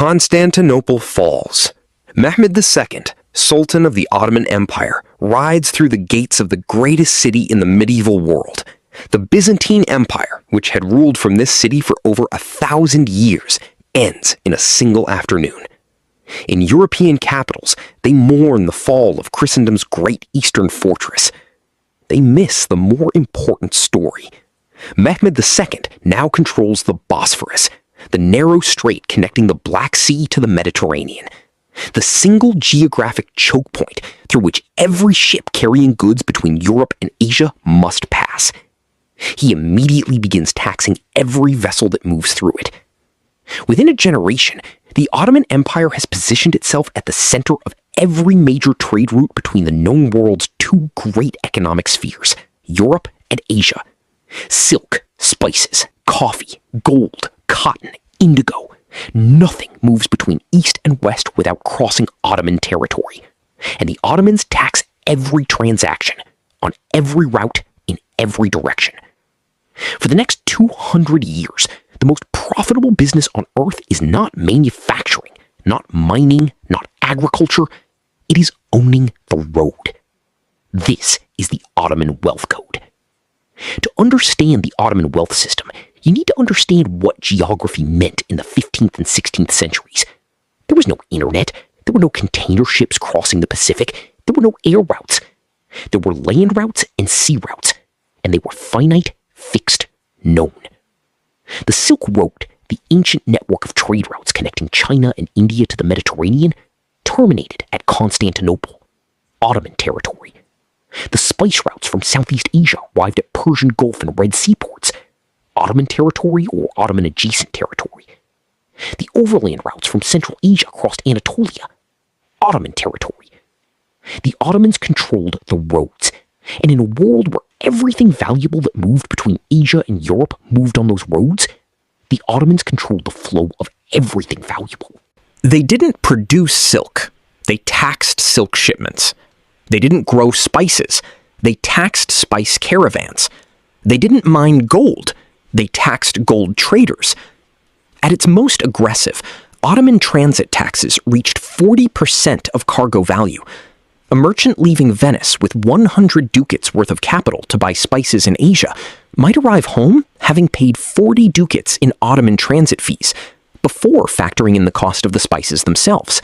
Constantinople falls. Mehmed II, Sultan of the Ottoman Empire, rides through the gates of the greatest city in the medieval world. The Byzantine Empire, which had ruled from this city for over 1,000 years, ends in a single afternoon. In European capitals, they mourn the fall of Christendom's great eastern fortress. They miss the more important story. Mehmed II now controls the Bosphorus, the narrow strait connecting the Black Sea to the Mediterranean, the single geographic choke point through which every ship carrying goods between Europe and Asia must pass. He immediately begins taxing every vessel that moves through it. Within a generation, the Ottoman Empire has positioned itself at the center of every major trade route between the known world's two great economic spheres, Europe and Asia. Silk, spices, coffee, gold, cotton, indigo. Nothing moves between East and West without crossing Ottoman territory. And the Ottomans tax every transaction, on every route, in every direction. For the next 200 years, the most profitable business on earth is not manufacturing, not mining, not agriculture. It is owning the road. This is the Ottoman wealth code. To understand the Ottoman wealth system, you need to understand what geography meant in the 15th and 16th centuries. There was no internet. There were no container ships crossing the Pacific. There were no air routes. There were land routes and sea routes, and they were finite, fixed, known. The Silk Road, the ancient network of trade routes connecting China and India to the Mediterranean, terminated at Constantinople, Ottoman territory. The spice routes from Southeast Asia arrived at Persian Gulf and Red Sea ports, Ottoman territory or Ottoman adjacent territory. The overland routes from Central Asia crossed Anatolia, Ottoman territory. The Ottomans controlled the roads, and in a world where everything valuable that moved between Asia and Europe moved on those roads, the Ottomans controlled the flow of everything valuable. They didn't produce silk. They taxed silk shipments. They didn't grow spices. They taxed spice caravans. They didn't mine gold. They taxed gold traders. At its most aggressive, Ottoman transit taxes reached 40% of cargo value. A merchant leaving Venice with 100 ducats worth of capital to buy spices in Asia might arrive home having paid 40 ducats in Ottoman transit fees, before factoring in the cost of the spices themselves.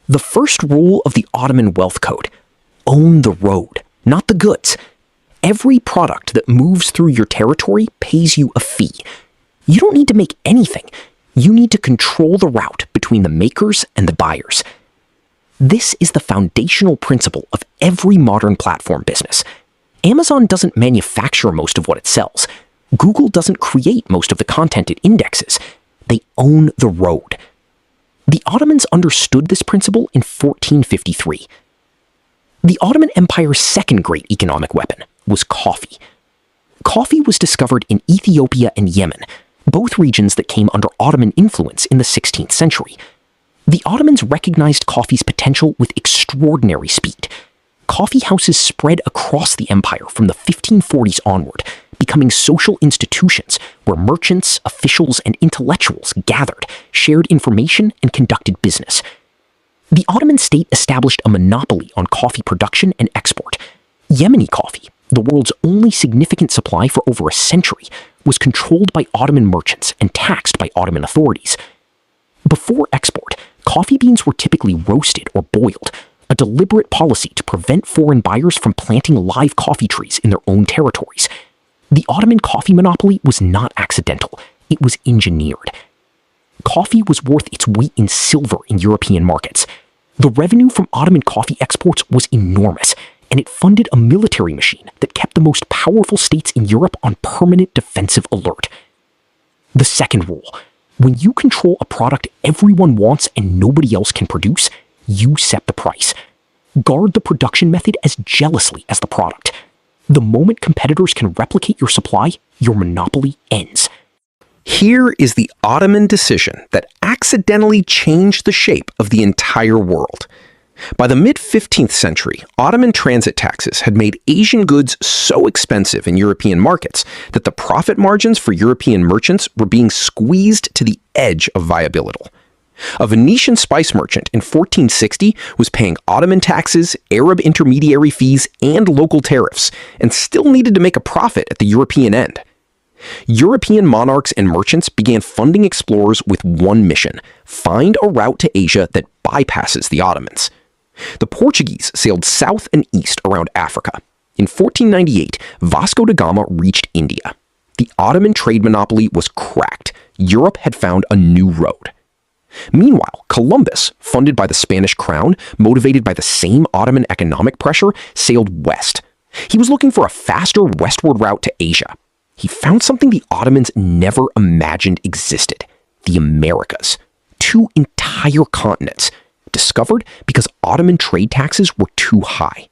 The first rule of the Ottoman wealth code: own the road, not the goods. Every product that moves through your territory pays you a fee. You don't need to make anything. You need to control the route between the makers and the buyers. This is the foundational principle of every modern platform business. Amazon doesn't manufacture most of what it sells. Google doesn't create most of the content it indexes. They own the road. The Ottomans understood this principle in 1453. The Ottoman Empire's second great economic weapon was coffee. Coffee was discovered in Ethiopia and Yemen, both regions that came under Ottoman influence in the 16th century. The Ottomans recognized coffee's potential with extraordinary speed. Coffee houses spread across the empire from the 1540s onward, becoming social institutions where merchants, officials, and intellectuals gathered, shared information, and conducted business. The Ottoman state established a monopoly on coffee production and export. Yemeni coffee, the world's only significant supply for over a century, was controlled by Ottoman merchants and taxed by Ottoman authorities. Before export, coffee beans were typically roasted or boiled, a deliberate policy to prevent foreign buyers from planting live coffee trees in their own territories. The Ottoman coffee monopoly was not accidental, it was engineered. Coffee was worth its weight in silver in European markets. The revenue from Ottoman coffee exports was enormous, and it funded a military machine that kept the most powerful states in Europe on permanent defensive alert. The second rule: when you control a product everyone wants and nobody else can produce, you set the price. Guard the production method as jealously as the product. The moment competitors can replicate your supply, your monopoly ends. Here is the Ottoman decision that accidentally changed the shape of the entire world. By the mid-15th century, Ottoman transit taxes had made Asian goods so expensive in European markets that the profit margins for European merchants were being squeezed to the edge of viability. A Venetian spice merchant in 1460 was paying Ottoman taxes, Arab intermediary fees, and local tariffs, and still needed to make a profit at the European end. European monarchs and merchants began funding explorers with one mission: find a route to Asia that bypasses the Ottomans. The Portuguese sailed south and east around Africa. In 1498, Vasco da Gama reached India. The Ottoman trade monopoly was cracked. Europe had found a new road. Meanwhile, Columbus, funded by the Spanish crown, motivated by the same Ottoman economic pressure, sailed west. He was looking for a faster westward route to Asia. He found something the Ottomans never imagined existed: the Americas. 2 entire continents, discovered because Ottoman trade taxes were too high.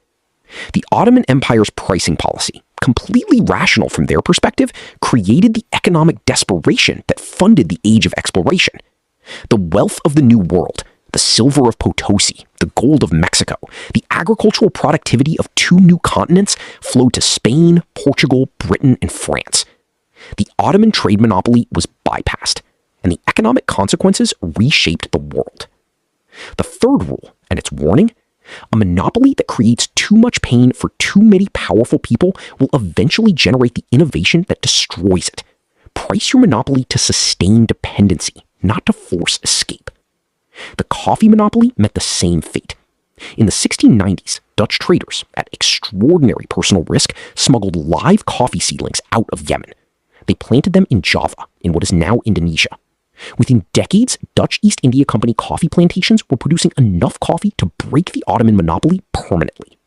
The Ottoman Empire's pricing policy, completely rational from their perspective, created the economic desperation that funded the age of exploration. The wealth of the New World, the silver of Potosi, the gold of Mexico, the agricultural productivity of 2 new continents flowed to Spain, Portugal, Britain, and France. The Ottoman trade monopoly was bypassed, and the economic consequences reshaped the world. The third rule, and its warning: a monopoly that creates too much pain for too many powerful people will eventually generate the innovation that destroys it. Price your monopoly to sustain dependency, not to force escape. The coffee monopoly met the same fate. In the 1690s, Dutch traders, at extraordinary personal risk, smuggled live coffee seedlings out of Yemen. They planted them in Java, in what is now Indonesia. Within decades, Dutch East India Company coffee plantations were producing enough coffee to break the Ottoman monopoly permanently.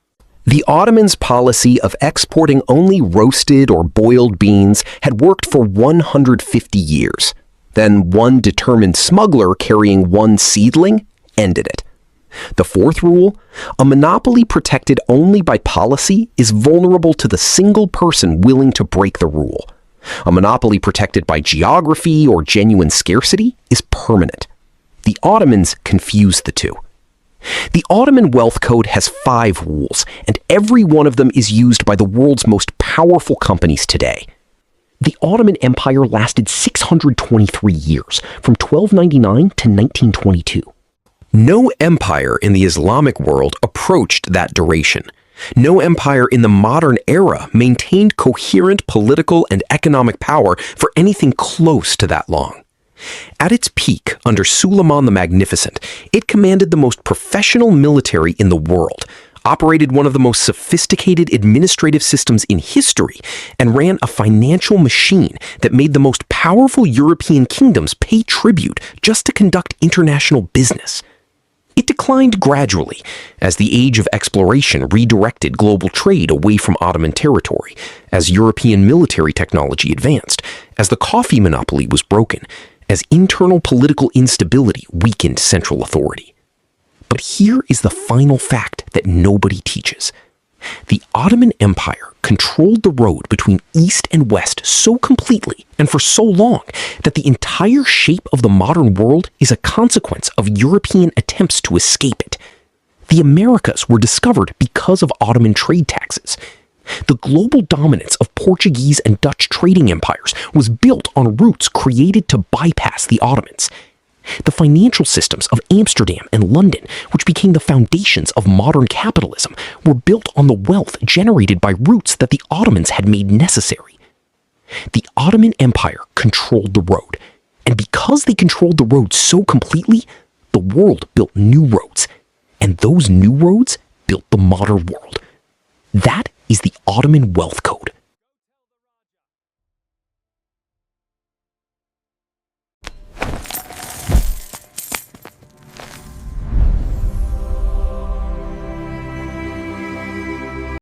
The Ottomans' policy of exporting only roasted or boiled beans had worked for 150 years. Then one determined smuggler carrying one seedling ended it. The fourth rule: a monopoly protected only by policy is vulnerable to the single person willing to break the rule. A monopoly protected by geography or genuine scarcity is permanent. The Ottomans confused the two. The Ottoman Wealth Code has 5 rules, and every one of them is used by the world's most powerful companies today. The Ottoman Empire lasted 623 years, from 1299 to 1922. No empire in the Islamic world approached that duration. No empire in the modern era maintained coherent political and economic power for anything close to that long. At its peak, under Suleiman the Magnificent, it commanded the most professional military in the world, operated one of the most sophisticated administrative systems in history, and ran a financial machine that made the most powerful European kingdoms pay tribute just to conduct international business. It declined gradually as the age of exploration redirected global trade away from Ottoman territory, as European military technology advanced, as the coffee monopoly was broken, as internal political instability weakened central authority. But here is the final fact that nobody teaches. The Ottoman Empire controlled the road between East and West so completely and for so long that the entire shape of the modern world is a consequence of European attempts to escape it. The Americas were discovered because of Ottoman trade taxes. The global dominance of Portuguese and Dutch trading empires was built on routes created to bypass the Ottomans. The financial systems of Amsterdam and London, which became the foundations of modern capitalism, were built on the wealth generated by routes that the Ottomans had made necessary. The Ottoman Empire controlled the road, and because they controlled the road so completely, the world built new roads, and those new roads built the modern world. That is the Ottoman Wealth Code.